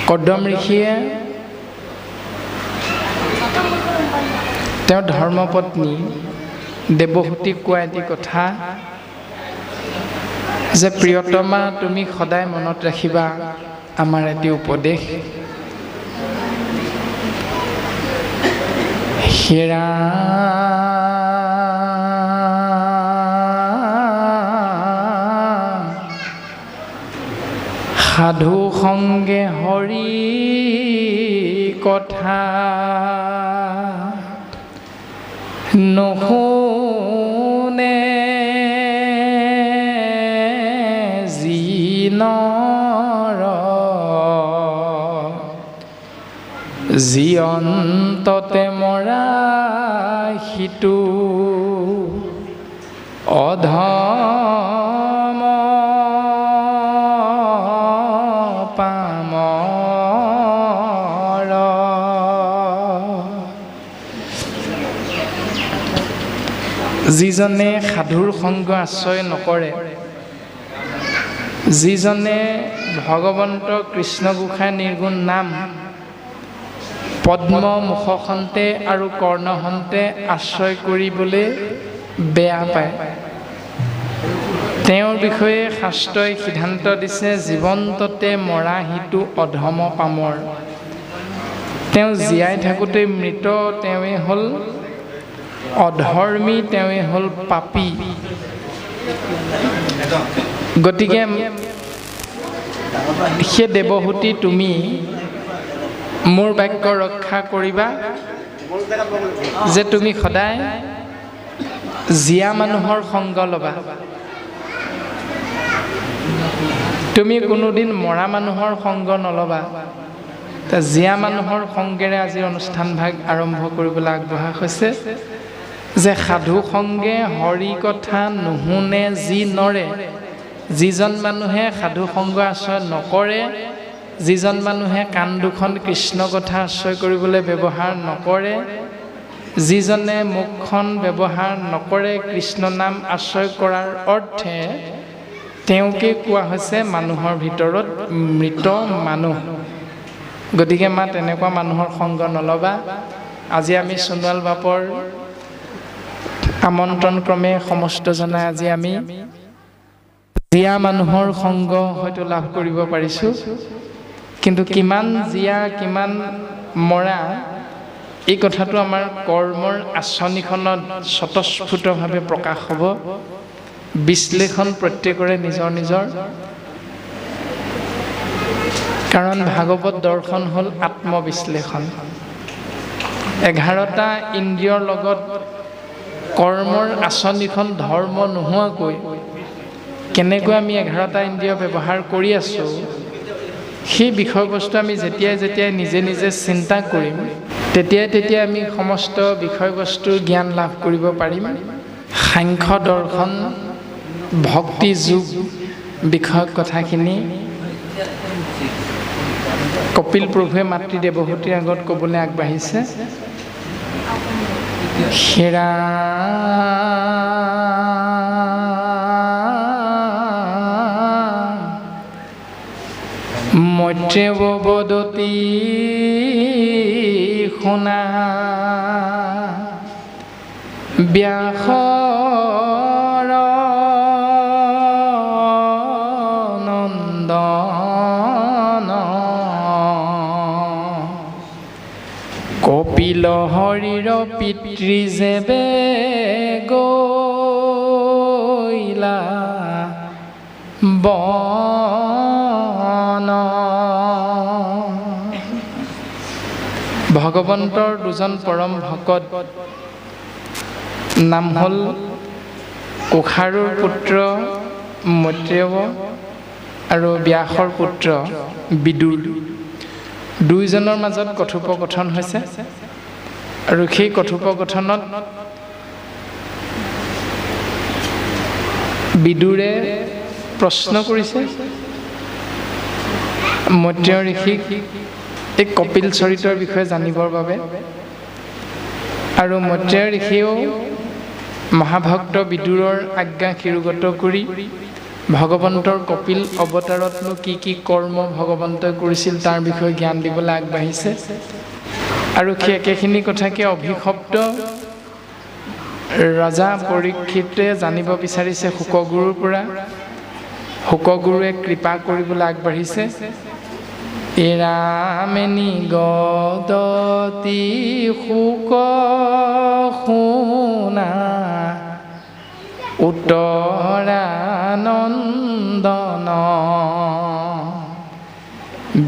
কদম ঋষিয়ে তেওঁৰ ধৰ্মপত্নী দেৱহূতিক কোৱা এটি কথা যে প্ৰিয়তমা তুমি সদায় মনত ৰাখিবা আমাৰ এটি উপদেশ। হেৰা সাধু সংগে হৰি কথা নুশুনে জিনৰ জীয়ন্ততে মৰা সিটো অধম পামৰ। যিজনে সাধুৰ সংগ আশ্ৰয় নকৰে, যিজনে ভগৱন্ত কৃষ্ণ গোসাঁই নিৰ্গুণ নাম পদ্ম মুখখন্তে আৰু কৰ্ণহন্তে আশ্ৰয় কৰিবলৈ বেয়া পায়, তেওঁৰ বিষয়ে শাস্ত্ৰই সিদ্ধান্ত দিছে জীৱন্ততে মৰা সিটো অধম পামৰ। তেওঁ জীয়াই থাকোঁতে মৃত, তেওঁৱে হ'ল অধৰ্মী, তেওঁৱে হ'ল পাপী। গতিকে সেই দেৱহূতি তুমি মোৰ বাক্য ৰক্ষা কৰিবা যে তুমি সদায় জীয়া মানুহৰ সংগ ল'বা। তুমি কোনোদিন মৰা মানুহৰ সংগ নল'বা। জীয়া মানুহৰ সংগেৰে আজি অনুষ্ঠান ভাগ আৰম্ভ কৰিবলৈ আগবঢ়া হৈছে যে সাধু সংগে হৰি কথা নুশুনে যি নৰে। যিজন মানুহে সাধু সংগ আশ্ৰয় নকৰে, যিজন মানুহে কাণ দুখন কৃষ্ণ কথা আশ্ৰয় কৰিবলৈ ব্যৱহাৰ নকৰে, যিজনে মুখখন ব্যৱহাৰ নকৰে কৃষ্ণ নাম আশ্ৰয় কৰাৰ অৰ্থে, তেওঁকে কোৱা হৈছে মানুহৰ ভিতৰত মৃত মানুহ। গতিকে মা তেনেকুৱা মানুহৰ সংগ নল'বা। আজি আমি সোণোৱাল বাপৰ আমন্ত্ৰণ ক্ৰমে সমস্ত জনাই আজি আমি জীয়া মানুহৰ সংগ হয়তো লাভ কৰিব পাৰিছোঁ, কিন্তু কিমান জীয়া কিমান মৰা এই কথাটো আমাৰ কৰ্মৰ আঁচনিখনত স্বতঃস্ফূৰ্তভাৱে প্ৰকাশ হ'ব। বিশ্লেষণ প্ৰত্যেকৰে নিজৰ নিজৰ, কাৰণ ভাগৱত দৰ্শন হ'ল আত্মবিশ্লেষণ। 11টা ইন্দ্ৰিয়ৰ লগত কৰ্মৰ আঁচনিখন ধৰ্ম নোহোৱাকৈ কেনেকৈ আমি 11টা ইন্দ্ৰিয় ব্যৱহাৰ কৰি আছোঁ, সেই বিষয়বস্তু আমি যেতিয়াই নিজে নিজে চিন্তা কৰিম, তেতিয়াই আমি সমস্ত বিষয়বস্তুৰ জ্ঞান লাভ কৰিব পাৰিম। সাংখ্য দৰ্শন ভক্তি যোগ বিষয়ক কথাখিনি কপিল প্ৰভুৱে মাতৃ দেৱহূতিৰ আগত ক'বলৈ আগবাঢ়িছে। হেৰা মৈত্ৰেয় বদতি শুনা ব্যাসৰ নন্দন কপিল হৰিৰ পিতৃ যেবে গৈলা বন। ভগৱন্তৰ দুজন পৰম ভকত নাম হ'ল কুশাৰুৰ পুত্ৰ মৈত্ৰেয় আৰু ব্যাসৰ পুত্ৰ বিদুৰ। দুইজনৰ মাজত কথোপকথন হৈছে আৰু সেই কথোপকথনত বিদুৰে প্ৰশ্ন কৰিছে মৈত্ৰেয় ঋষিক এই কপিল চৰিত্ৰৰ বিষয়ে জানিবৰ বাবে, আৰু মৈত্ৰেয় ঋষিয়েও মহাভক্ত বিদুৰৰ আজ্ঞা শিৰোগত কৰি ভগৱন্তৰ কপিল অৱতাৰতনো কি কি কৰ্ম ভগৱন্তই কৰিছিল তাৰ বিষয়ে জ্ঞান দিবলৈ আগবাঢ়িছে। আৰু সেই একেখিনি কথাকে অভিশপ্ত ৰজা পৰীক্ষিতে জানিব বিচাৰিছে শুকগুৰুৰ পৰা। শুকগুৰুৱে কৃপা কৰিবলৈ আগবাঢ়িছে। এৰামেনি গদতি শুক শুনা উত্তৰানন্দন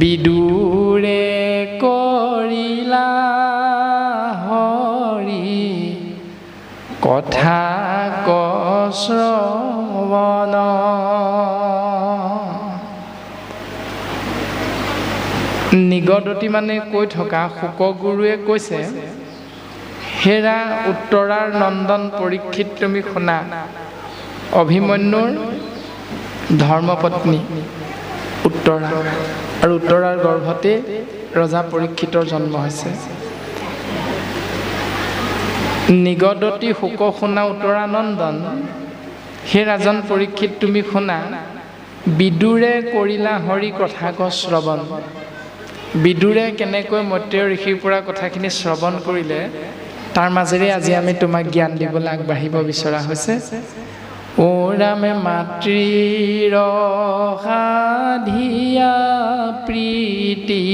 বিদুৰে কৰিলা হৰি কথা শ্ৰৱণ। নিগদতি মানে কৈ থকা শুকগুৰুৱে কৈছে, হেৰা উত্তৰাৰ নন্দন পৰীক্ষিত, তুমি শুনা, অভিমন্যুৰ ধৰ্মপত্নী উত্তৰা, আৰু উত্তৰাৰ গৰ্ভতে ৰজা পৰীক্ষিতৰ জন্ম হৈছে। নিগদতি শুক শুনা উত্তৰানন্দন, হে ৰাজন পৰীক্ষিত তুমি শুনা, বিদুৰে কৰিলা হৰি কথা শ্ৰৱণ। বিদুৰে কেনেকৈ মৈত্ৰেয় ঋষিৰ পৰা কথাখিনি শ্ৰৱণ কৰিলে তাৰ মাজেৰে আজি আমি তোমাক জ্ঞান দিবলৈ আগবাঢ়িব বিচৰা হৈছে। ও ৰামে মাতৃৰ সাধিয়া প্ৰীতি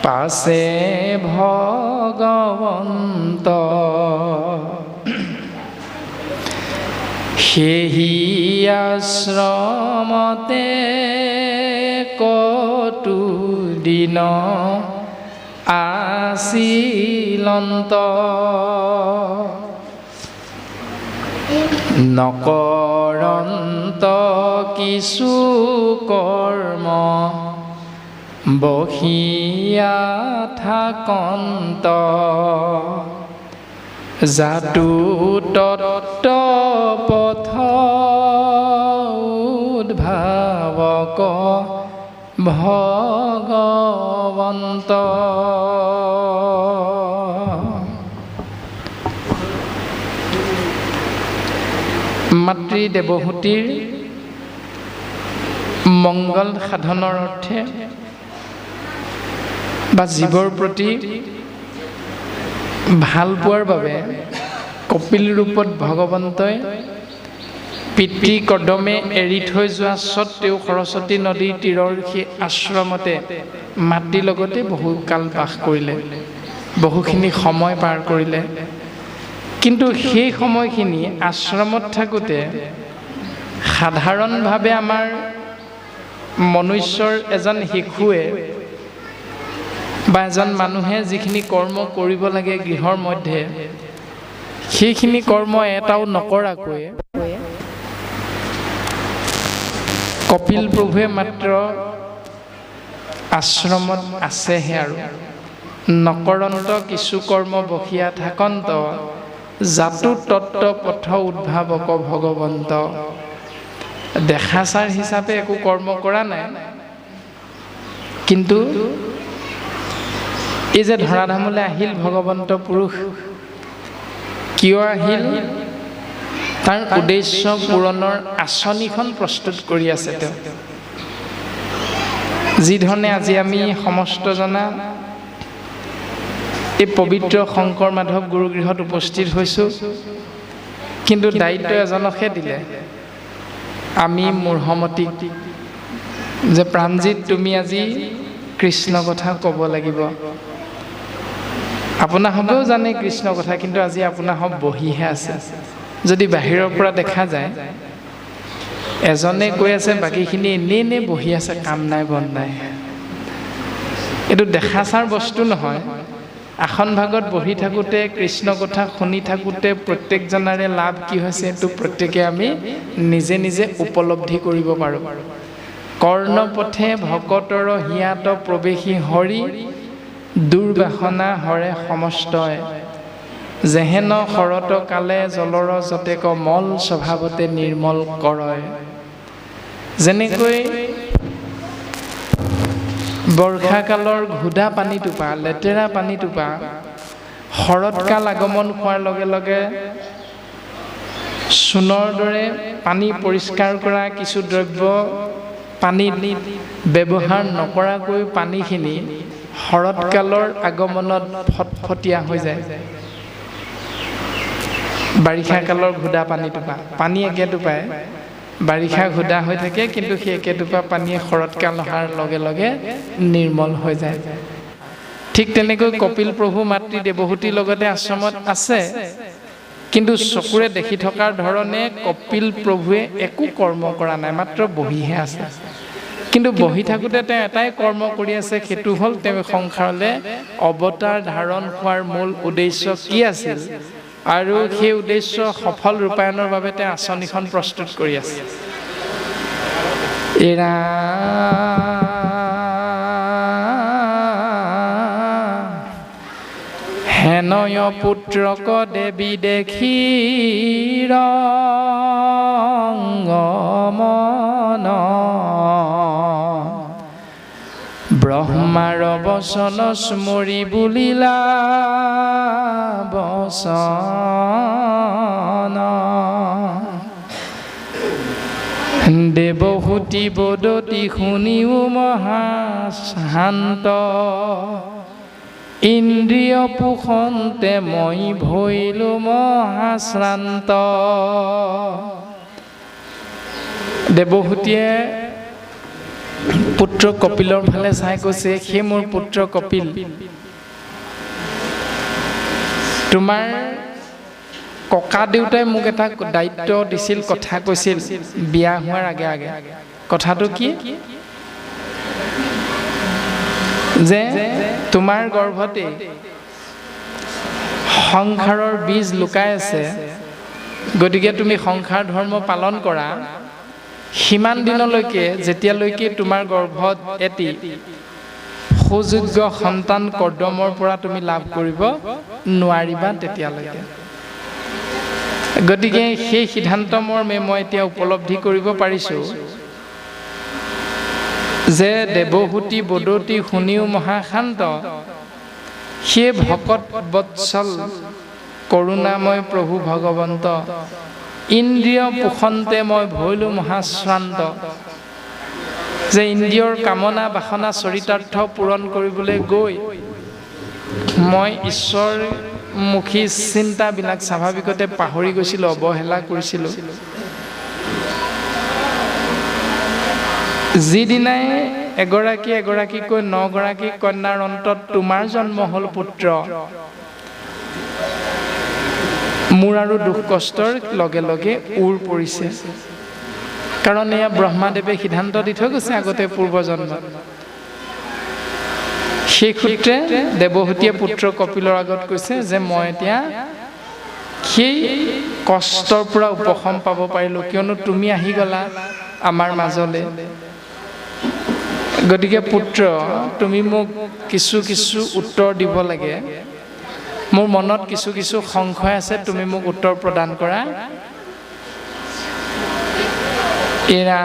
পাছে ভগৱন্ত, সেহি আশ্ৰমতে কতু দিন আছিলন্ত, নকৰন্ত কিছু কৰ্ম বহিয়া থাকন্ত, জাতু তত্ত পথ উদ্ভাৱক ভগৱন্ত। মাতৃ দেৱহূতিৰ মংগল সাধনৰ অৰ্থে বা জীৱৰ প্ৰতি ভাল পোৱাৰ বাবে কপিল ৰূপত ভগৱন্তই পিতৃ কদমে এৰি থৈ যোৱা স্বত্তেও সৰস্বতী নদীৰ তীৰৰ সেই আশ্ৰমতে মাতৃৰ লগতে বহুকাল বাস কৰিলে, বহুখিনি সময় পাৰ কৰিলে। কিন্তু সেই সময়খিনি আশ্ৰমত থাকোঁতে সাধাৰণভাৱে আমাৰ মনুষ্যৰ এজন শিশুৱে বা এজন মানুহে যিখিনি কৰ্ম কৰিব লাগে গৃহৰ মধ্যে, সেইখিনি কৰ্ম এটাও নকৰাকৈ কপিল প্ৰভুৱে মাত্ৰ আশ্ৰমত আছেহে, আৰু নকৰন্ত কিছু কৰ্ম বহিয়া থাকন্ত, জাতু তত্ত্ব পথ উদ্ভাৱক ভগৱন্ত। দেখাচাৰ হিচাপে একো কৰ্ম কৰা নাই, কিন্তু এই যে ধৰাধামলৈ আহিল ভগৱন্ত পুৰুষ, কিয় আহিল তাৰ উদ্দেশ্য পূৰণৰ আঁচনিখন প্ৰস্তুত কৰি আছে তেওঁ। যিধৰণে আজি আমি সমস্ত জনা এই পবিত্ৰ শংকৰ মাধৱ গুৰুগৃহত উপস্থিত হৈছোঁ, কিন্তু দায়িত্ব এজনকহে দিলে, আমি মূঢ়মতীক, যে প্ৰাণজিৎ তুমি আজি কৃষ্ণ কথা ক'ব লাগিব। আপোনাসৱেও জানে কৃষ্ণ কথা, কিন্তু আজি আপোনাসৱ বহিহে আছে। যদি বাহিৰৰ পৰা দেখা যায় এজনে কৈ আছে, বাকীখিনি এনেই বহি আছে, কাম নাই বন নাই। এইটো দেখাচাৰ বস্তু নহয়। আসন ভাগত বহি থাকোঁতে কৃষ্ণ কথা শুনি থাকোঁতে প্ৰত্যেকজনৰে লাভ কি হৈছে এইটো প্ৰত্যেকে আমি নিজে নিজে উপলব্ধি কৰিব পাৰোঁ। কৰ্ণপথে ভকতৰ হিয়াত প্ৰৱেশী হৰি, দুৰ্বাসনা হৰে সমস্তই, যেহেন শৰত কালে জলৰ যতেক মল, স্বভাৱতে নিৰ্মল কৰয়। যেনেকৈ বৰ্ষাকালৰ ঘোদা পানীটোপা, লেতেৰা পানীটোপা শৰৎকাল আগমন হোৱাৰ লগে লগে চূণৰ দৰে পানী পৰিষ্কাৰ কৰা কিছু দ্ৰব্য পানীত ব্যৱহাৰ নকৰাকৈ পানীখিনি শৰৎকালৰ আগমনত ফটফটীয়া হৈ যায়। বাৰিষা কালৰ ঘোদা পানীটোপা পানী একেটোপাই বাৰিষা ঘোদা হৈ থাকে, কিন্তু সেই একেটোপা পানীয়ে শৰৎকাল অহাৰ লগে লগে নিৰ্মল হৈ যায়। ঠিক তেনেকৈ কপিল প্ৰভু মাতৃ দেৱহূতিৰ লগতে আশ্ৰমত আছে, কিন্তু চকুৰে দেখি থকাৰ ধৰণে কপিল প্ৰভুৱে একো কৰ্ম কৰা নাই, মাত্ৰ বহিহে আছে। কিন্তু বহি থাকোঁতে তেওঁ এটাই কৰ্ম কৰি আছে, সেইটো হ'ল তেওঁ সংসাৰলৈ অৱতাৰ ধাৰণ হোৱাৰ মূল উদ্দেশ্য কি আছিল, আৰু সেই উদ্দেশ্য সফল ৰূপায়ণৰ বাবে তেওঁ আঁচনিখন প্ৰস্তুত কৰি আছে। এৰা হেনয় পুত্ৰক দেৱী দেখি ৰংগমন ব্ৰহ্মাৰ বচন স্মৰি বুলিলা বচন দেৱহূতি বদতি শুনিও মহাশান্ত ইন্দ্ৰিয় পোষণতে মই ভৈলো মহাশ্ৰান্ত। দেৱহূতিয়ে পুত্ৰ কপিলৰ ফালে চাই কৈছে, সেই মোৰ পুত্ৰ কপিল, তোমাৰ ককা দেউতাই মোক এটা দায়িত্ব দিছিল, কথা কৈছিল বিয়া হোৱাৰ আগে আগে। কথাটো কি? যে তোমাৰ গৰ্ভতে সংসাৰৰ বীজ লুকাই আছে, গতিকে তুমি সংসাৰ ধৰ্ম পালন কৰা। সিমান দিনলৈকে যেতিয়ালৈকে তোমাৰ গৰ্ভত এটি সুযোগ্য সন্তান কৰ্দমৰ পৰা তুমি লাভ কৰিব নোৱাৰিবা তেতিয়ালৈকে। গতিকে সেই সিদ্ধান্ত মৰ্মে মই এতিয়া উপলব্ধি কৰিব পাৰিছোঁ যে দেৱহূতি বদতি শুনিও মহাশান্ত, সেই ভকত বৎসল কৰোণাময় প্ৰভু ভগৱন্ত ইন্দ্ৰিয় পোষণতে মই ভৈলো মহাশ্ৰান্ত। যে ইন্দ্ৰিয়ৰ কামনা বাসনা চৰিতাৰ্থ পূৰণ কৰিবলৈ গৈ মই ঈশ্বৰমুখী চিন্তাবিলাক স্বাভাৱিকতে পাহৰি গৈছিলোঁ, অৱহেলা কৰিছিলোঁ। যিদিনাই এগৰাকী এগৰাকীকৈ 9গৰাকী কন্যাৰ অন্তত তোমাৰ জন্ম হ'ল পুত্ৰ, মোৰ আৰু দুখ কষ্টৰ লগে লগে উৰ পৰিছে। কাৰণ এয়া ব্ৰহ্মাদেৱে সিদ্ধান্ত দি থৈ গৈছে আগতে পূৰ্বজন্মত। সেই সূত্ৰে দেৱহূতিয়ে পুত্ৰ কপিলৰ আগত কৈছে যে মই এতিয়া সেই কষ্টৰ পৰা উপশম পাব পাৰিলোঁ, কিয়নো তুমি আহি গলা আমাৰ মাজলৈ। গতিকে পুত্ৰ, তুমি মোক কিছু কিছু উত্তৰ দিব লাগে। মোৰ মনত কিছু কিছু সংশয় আছে, তুমি মোক উত্তৰ প্ৰদান কৰা। এৰা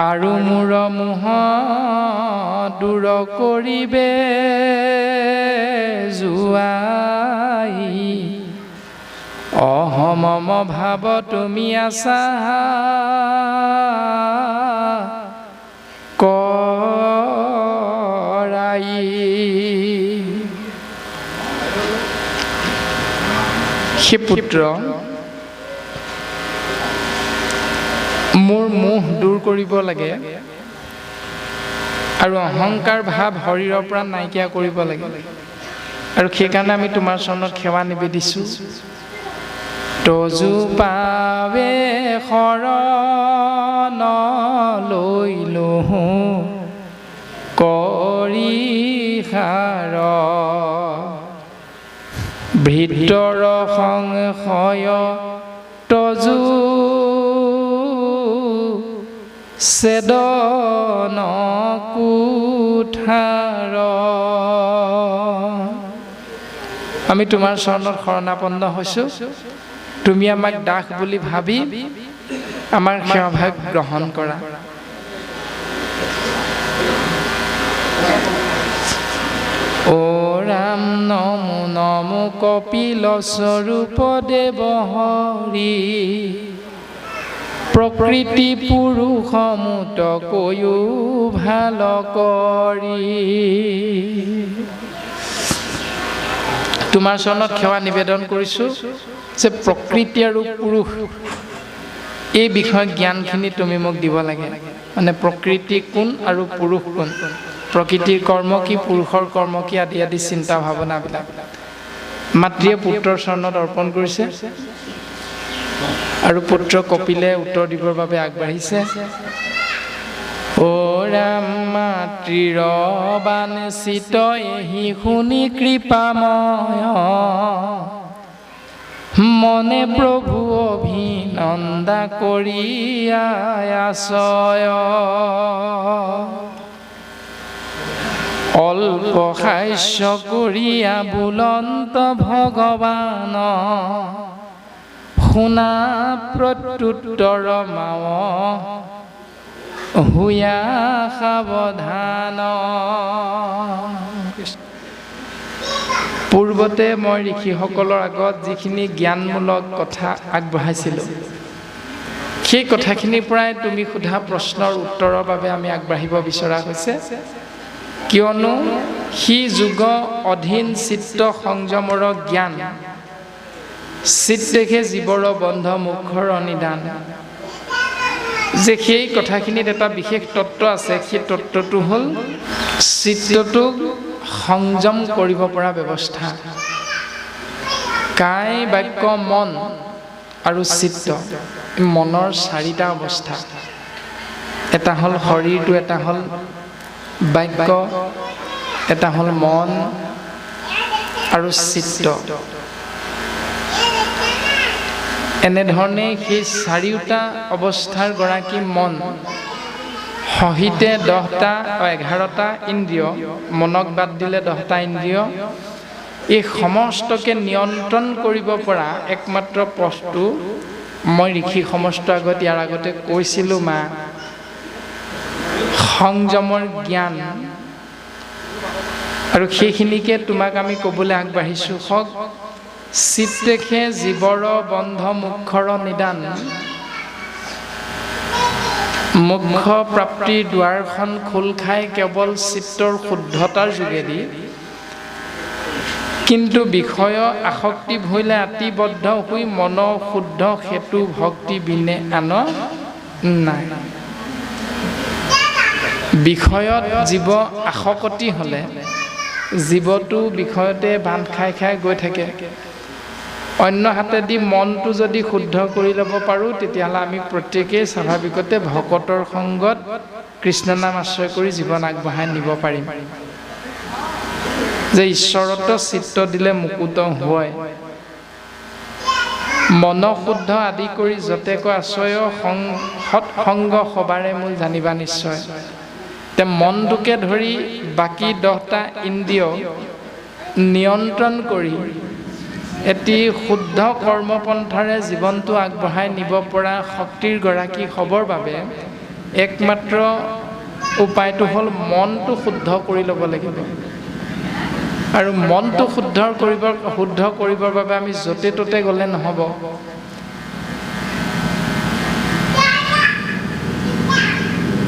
আৰু মোৰ মোহ দূৰ কৰিবে যোৱাই, অহমম ভাৱ তুমি আছা কৰাই। হে পুত্ৰ, মোৰ মোহ দূৰ কৰিব লাগে আৰু অহংকাৰ ভাৱ শৰীৰৰ পৰা নাইকিয়া কৰিব লাগে, আৰু সেইকাৰণে আমি তোমাৰ চৰণত সেৱা নিবেদিছোঁ। তজু পাৱে শৰণ লৈলো কৰিষাৰ, ভিতৰ সংশয় তজু ছেদন কুঠাৰ। আমি তোমাৰ চৰণত শৰণাপন্ন হৈছোঁ, তুমি আমাক দাস বুলি ভাবি আমাৰ সেৱাভাগ গ্ৰহণ কৰা। অ ৰাম নমো নমো কপিল স্বৰূপ দেৱ হৰি প্ৰকৃতি পুৰুষ মুত কৈও ভাল কৰি। তোমাৰ চৰণত সেৱা নিবেদন কৰিছোঁ যে প্ৰকৃতি আৰু পুৰুষ এই বিষয়ে জ্ঞানখিনি তুমি মোক দিব লাগে। মানে প্ৰকৃতি কোন আৰু পুৰুষ কোন, প্ৰকৃতিৰ কৰ্ম কি, পুৰুষৰ কৰ্ম কি, আদি আদি চিন্তা ভাৱনাবিলাক মাতৃয়ে পুত্ৰৰ চৰণত অৰ্পণ কৰিছে আৰু পুত্ৰ কপিলে উত্তৰ দিবৰ বাবে আগবাঢ়িছে। ও ৰাম মাতৃৰ বাণী চিত এহি শুনি কৃপাময়, মনে প্ৰভু অভিনন্দা কৰি আশ্ৰয়। অল্প সাস্য কৰিয়া বুলন্ত ভগৱান, শুনা প্ৰত্যুত্তৰ মাৱ হুয়া সাৱধান। পূৰ্বতে মই ঋষিসকলৰ আগত যিখিনি জ্ঞানমূলক কথা আগবঢ়াইছিলোঁ, সেই কথাখিনিৰ পৰাই তুমি সোধা প্ৰশ্নৰ উত্তৰৰ বাবে আমি আগবাঢ়িব বিচৰা হৈছে। কিয়নো সি যোগ অধীন চিত্ত সংযমৰ জ্ঞান, চিত্তেহে জীৱৰ বন্ধ মুখৰ নিদান। যে সেই কথাখিনিত এটা বিশেষ তত্ত্ব আছে, সেই তত্ত্বটো হ'ল চিত্তটোক সংযম কৰিব পৰা ব্যৱস্থা। কায় বাক্য মন আৰু চিত্ত, মনৰ চাৰিটা অৱস্থা। এটা হ'ল শৰীৰটো, এটা হ'ল বাক্য, এটা হ'ল মন আৰু চিত্ত। এনেধৰণে সেই চাৰিওটা অৱস্থাৰ গৰাকী মন, সহিতে 11টা ইন্দ্ৰিয়, মনক বাদ দিলে 10টা ইন্দ্ৰিয়, এই সমস্তকে নিয়ন্ত্ৰণ কৰিব পৰা একমাত্ৰ পথটো মই ঋষি সমস্ত আগত ইয়াৰ আগতে কৈছিলোঁ মা, সংযমৰ জ্ঞান। আৰু সেইখিনিকে তোমাক আমি ক'বলৈ আগবাঢ়িছোঁ। হওক চিত্তেহে জীৱৰ বন্ধ মুখৰ নিদান, মুখ্য প্ৰাপ্তিৰ দুৱাৰখন খোল খায় কেৱল চিত্তৰ শুদ্ধতাৰ যোগেদি। কিন্তু বিষয় আসক্তি ভৈলে আতিবদ্ধ হৈ মন শুদ্ধ সেতু ভক্তি বিনে আন নাই। বিষয়ত জীৱ আসক্তি হ'লে জীৱটো বিষয়তে বান্ধ খাই খাই গৈ থাকে। অন্য হাতেদি মনটো যদি শুদ্ধ কৰি ল'ব পাৰোঁ, তেতিয়াহ'লে আমি প্ৰত্যেকেই স্বাভাৱিকতে ভকতৰ সংগত কৃষ্ণ নাম আশ্ৰয় কৰি জীৱন আগবঢ়াই নিব পাৰিম। যে ঈশ্বৰত চিত্ত দিলে মুকুত হয়, মন শুদ্ধ আদি কৰি যতেক আশ্ৰয়, সৎসংগ সবাৰে মূল জানিবা নিশ্চয়। এতিয়া মনটোকে ধৰি বাকী 10টা ইন্দ্ৰিয় নিয়ন্ত্ৰণ কৰি এটি শুদ্ধ কৰ্মপন্থাৰে জীৱনটো আগবঢ়াই নিব পৰা শক্তিৰ গৰাকী হ'বৰ বাবে একমাত্ৰ উপায়টো হ'ল মনটো শুদ্ধ কৰি ল'ব লাগিব। আৰু মনটো শুদ্ধ কৰিবৰ বাবে আমি য'তে ত'তে গ'লে নহ'ব।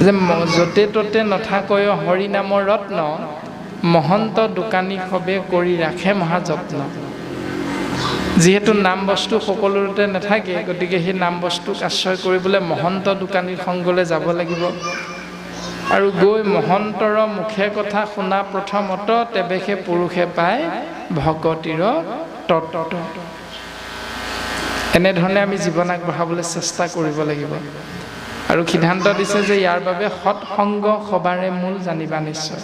যে য'তে ত'তে নাথাকৈ হৰি নামৰ ৰত্ন, মহন্ত দোকানী সবে কৰি ৰাখে মহাযত্ন। যিহেতু নাম বস্তু সকলোতে নাথাকে, গতিকে সেই নাম বস্তুক আশ্ৰয় কৰিবলৈ মহন্ত দোকানীৰ সংগলৈ যাব লাগিব। আৰু গৈ মহন্তৰ মুখে কথা শুনা প্ৰথমত, তেৱেহে পুৰুষে পায় ভকতিৰ তত্ত্ব। এনেধৰণে আমি জীৱন আগবঢ়াবলৈ চেষ্টা কৰিব লাগিব। আৰু সিদ্ধান্ত দিছে যে ইয়াৰ বাবে সৎসংগ সবাৰে মূল জানিবা নিশ্চয়।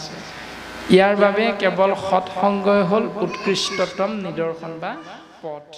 ইয়াৰ বাবে কেৱল সৎসংগই হ'ল উৎকৃষ্টতম নিদৰ্শন বা পথ।